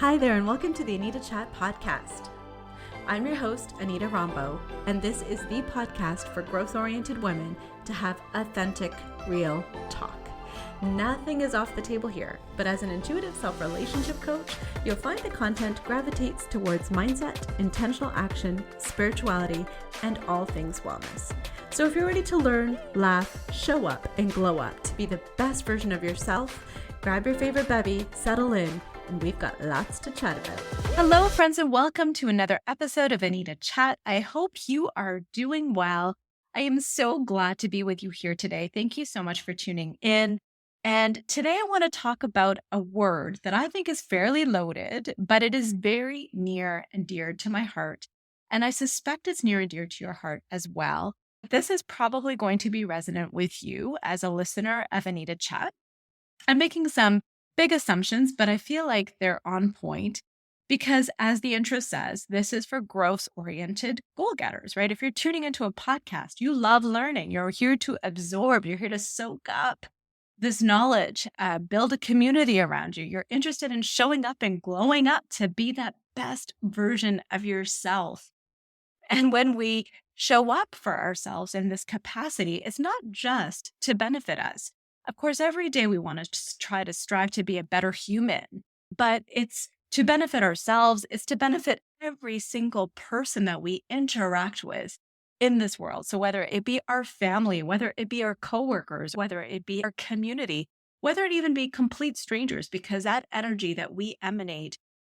Hi there, and welcome to the Anita Chat podcast. I'm your host, Anita Rombo, and this is the podcast for growth-oriented women to have authentic, real talk. Nothing is off the table here, but as an intuitive self-relationship coach, you'll find the content gravitates towards mindset, intentional action, spirituality, and all things wellness. So if you're ready to learn, laugh, show up, and glow up to be the best version of yourself, grab your favorite bevy, settle in, and we've got lots to chat about. Hello, friends, and welcome to another episode of Anita Chat. I hope you are doing well. I am so glad to be with you here today. Thank you so much for tuning in. And today I want to talk about a word that I think is fairly loaded, but it is very near and dear to my heart. And I suspect it's near and dear to your heart as well. This is probably going to be resonant with you as a listener of Anita Chat. I'm making some big assumptions, but I feel like they're on point because, as the intro says, this is for growth-oriented goal-getters, right? If you're tuning into a podcast, you love learning. You're here to absorb. You're here to soak up this knowledge, build a community around you. You're interested in showing up and glowing up to be that best version of yourself. And when we show up for ourselves in this capacity, it's not just to benefit us. Of course, every day we want to try to strive to be a better human, but it's to benefit ourselves. It's to benefit every single person that we interact with in this world. So whether it be our family, whether it be our coworkers, whether it be our community, whether it even be complete strangers, because that energy that we emanate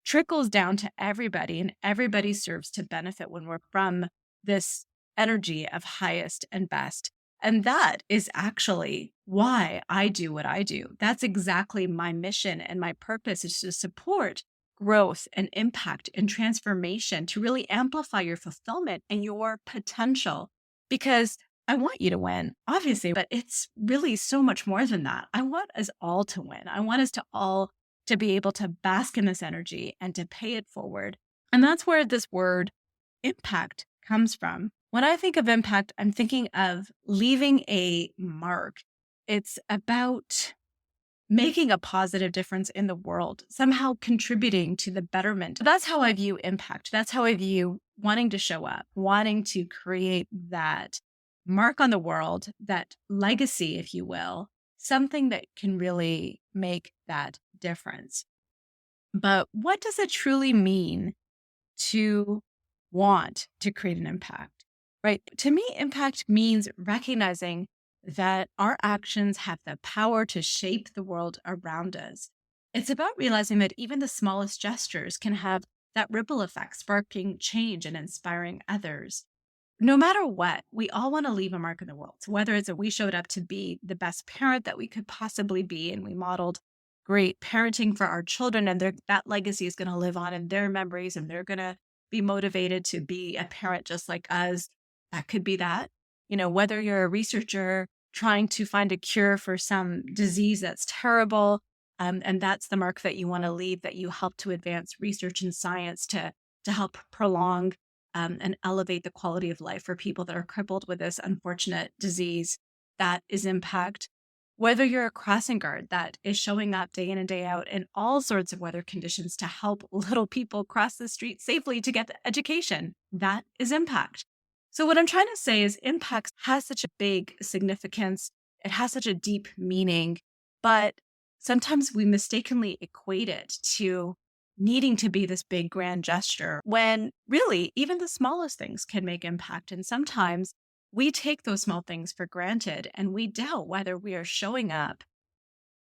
trickles down to everybody, and everybody serves to benefit when we're from this energy of highest and best. And that is actually why I do what I do. That's exactly my mission and my purpose, is to support growth and impact and transformation, to really amplify your fulfillment and your potential. Because I want you to win, obviously, but it's really so much more than that. I want us all to win. I want us to all to be able to bask in this energy and to pay it forward. And that's where this word impact comes from. When I think of impact, I'm thinking of leaving a mark. It's about making a positive difference in the world, somehow contributing to the betterment. That's how I view impact. That's how I view wanting to show up, wanting to create that mark on the world, that legacy, if you will, something that can really make that difference. But what does it truly mean to want to create an impact? Right? To me, impact means recognizing that our actions have the power to shape the world around us. It's about realizing that even the smallest gestures can have that ripple effect, sparking change and inspiring others. No matter what, we all want to leave a mark in the world. So whether it's that we showed up to be the best parent that we could possibly be, and we modeled great parenting for our children, and that legacy is going to live on in their memories, and they're going to be motivated to be a parent just like us. That could be that. Whether you're a researcher trying to find a cure for some disease that's terrible, and that's the mark that you want to leave, that you help to advance research and science to help prolong and elevate the quality of life for people that are crippled with this unfortunate disease. That is impact. Whether you're a crossing guard that is showing up day in and day out in all sorts of weather conditions to help little people cross the street safely to get the education, that is impact. So what I'm trying to say is impact has such a big significance. It has such a deep meaning, but sometimes we mistakenly equate it to needing to be this big grand gesture, when really even the smallest things can make impact. And sometimes we take those small things for granted, and we doubt whether we are showing up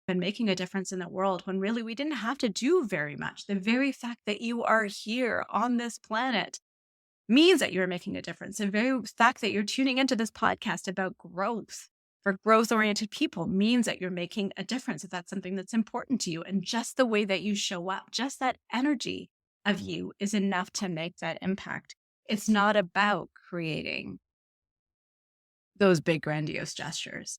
and making a difference in the world, when really we didn't have to do very much. The very fact that you are here on this planet means that you're making a difference. The very fact that you're tuning into this podcast about growth for growth-oriented people means that you're making a difference, if that's something that's important to you. And just the way that you show up, just that energy of you is enough to make that impact. It's not about creating those big grandiose gestures.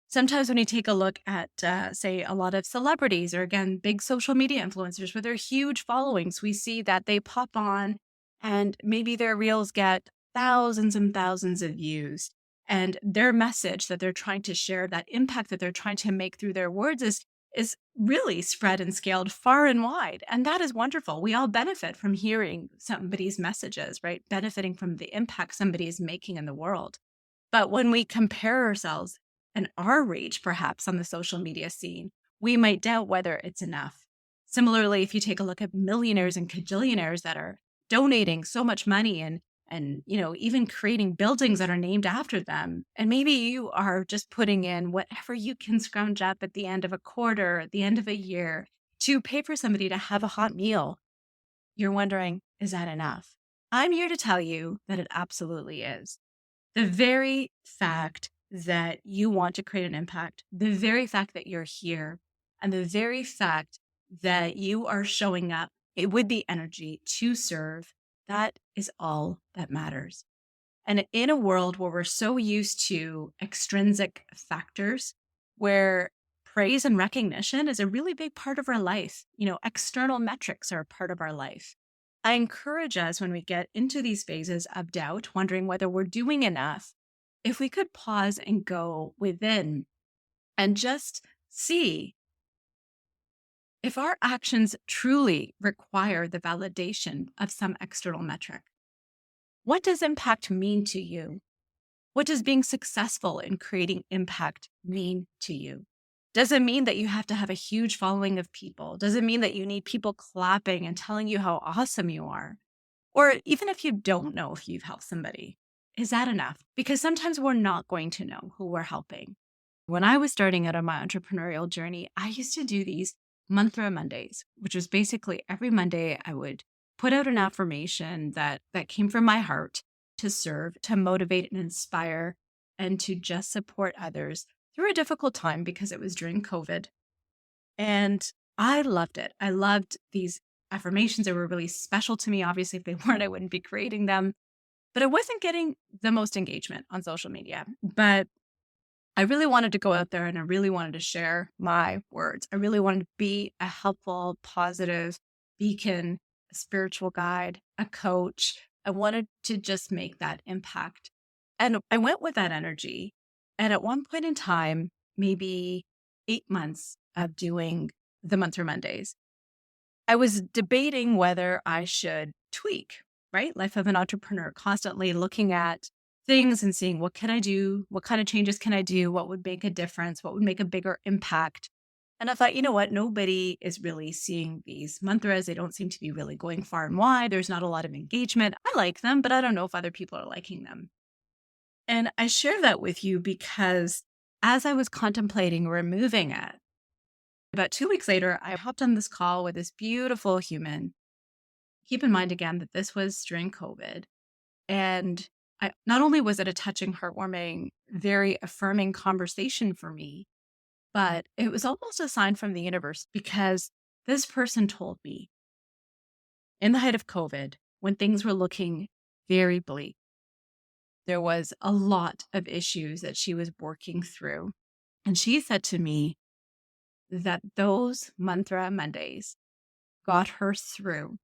Sometimes when you take a look at, say, a lot of celebrities, or again, big social media influencers with their huge followings, we see that they pop on and maybe their reels get thousands and thousands of views. And their message that they're trying to share, that impact that they're trying to make through their words, is is really spread and scaled far and wide. And that is wonderful. We all benefit from hearing somebody's messages, right? Benefiting from the impact somebody is making in the world. But when we compare ourselves and our reach, perhaps on the social media scene, we might doubt whether it's enough. Similarly, if you take a look at millionaires and cajillionaires that are donating so much money and even creating buildings that are named after them, and maybe you are just putting in whatever you can scrounge up at the end of a quarter, at the end of a year, to pay for somebody to have a hot meal, you're wondering, is that enough? I'm here to tell you that it absolutely is. The very fact that you want to create an impact, the very fact that you're here, and the very fact that you are showing up with the energy to serve, that is all that matters. And in a world where we're so used to extrinsic factors, where praise and recognition is a really big part of our life, external metrics are a part of our life. I encourage us when we get into these phases of doubt, wondering whether we're doing enough, if we could pause and go within and just see if our actions truly require the validation of some external metric. What does impact mean to you? What does being successful in creating impact mean to you? Does it mean that you have to have a huge following of people? Does it mean that you need people clapping and telling you how awesome you are? Or even if you don't know if you've helped somebody, is that enough? Because sometimes we're not going to know who we're helping. When I was starting out on my entrepreneurial journey, I used to do these mantra Mondays, which was basically every Monday I would put out an affirmation that came from my heart to serve, to motivate and inspire, and to just support others through a difficult time because it was during COVID. And I loved it. I loved these affirmations. They were really special to me. Obviously, if they weren't, I wouldn't be creating them. But I wasn't getting the most engagement on social media. But I really wanted to go out there and I really wanted to share my words. I really wanted to be a helpful, positive beacon, a spiritual guide, a coach. I wanted to just make that impact. And I went with that energy. And at one point in time, maybe 8 months of doing the Mantra Mondays, I was debating whether I should tweak, right? Life of an entrepreneur, constantly looking at things and seeing what can I do? What kind of changes can I do? What would make a difference? What would make a bigger impact? And I thought, you know what? Nobody is really seeing these mantras. They don't seem to be really going far and wide. There's not a lot of engagement. I like them, but I don't know if other people are liking them. And I share that with you because as I was contemplating removing it, about 2 weeks later, I hopped on this call with this beautiful human. Keep in mind again that this was during COVID. And not only was it a touching, heartwarming, very affirming conversation for me, but it was almost a sign from the universe because this person told me in the height of COVID, when things were looking very bleak, there was a lot of issues that she was working through. And she said to me that those Mantra Mondays got her through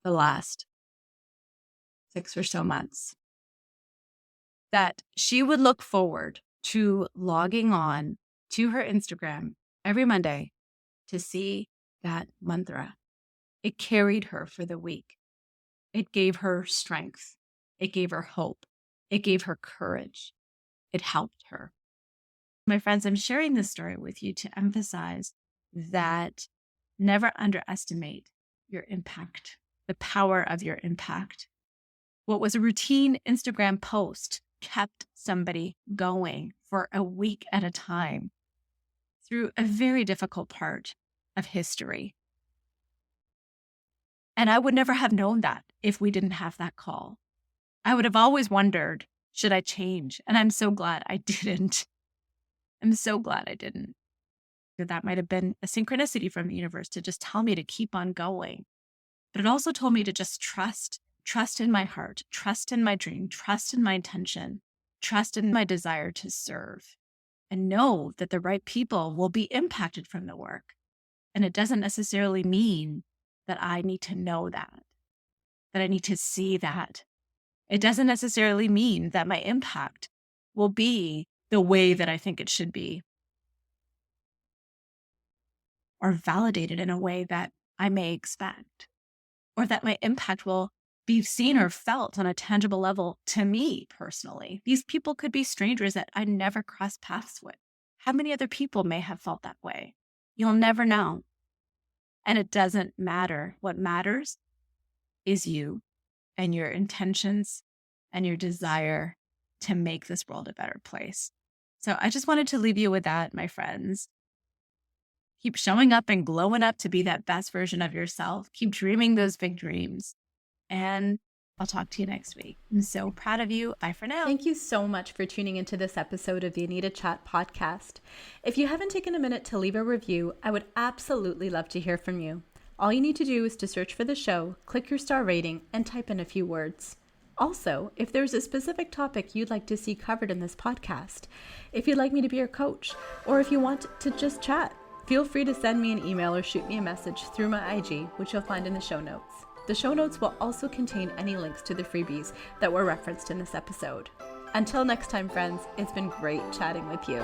the last 6 or so months. That she would look forward to logging on to her Instagram every Monday to see that mantra. It carried her for the week. It gave her strength. It gave her hope. It gave her courage. It helped her. My friends, I'm sharing this story with you to emphasize that never underestimate your impact, the power of your impact. What was a routine Instagram post kept somebody going for a week at a time through a very difficult part of history. And I would never have known that if we didn't have that call. I would have always wondered, should I change? And I'm so glad I didn't. I'm so glad I didn't. That might have been a synchronicity from the universe to just tell me to keep on going. But it also told me to just trust in my heart, trust in my dream, trust in my intention, trust in my desire to serve, and know that the right people will be impacted from the work. And it doesn't necessarily mean that I need to know that I need to see that. It doesn't necessarily mean that my impact will be the way that I think it should be. or validated in a way that I may expect, or that my impact will be seen or felt on a tangible level to me personally. These people could be strangers that I never crossed paths with. How many other people may have felt that way? You'll never know. And it doesn't matter. What matters is you and your intentions and your desire to make this world a better place. So I just wanted to leave you with that, my friends. Keep showing up and glowing up to be that best version of yourself. Keep dreaming those big dreams. And I'll talk to you next week. I'm so proud of you. Bye for now. Thank you so much for tuning into this episode of the Anita Chat podcast. If you haven't taken a minute to leave a review, I would absolutely love to hear from you. All you need to do is to search for the show, click your star rating, and type in a few words. Also, if there's a specific topic you'd like to see covered in this podcast, if you'd like me to be your coach, or if you want to just chat, feel free to send me an email or shoot me a message through my IG, which you'll find in the show notes. The show notes will also contain any links to the freebies that were referenced in this episode. Until next time, friends, it's been great chatting with you.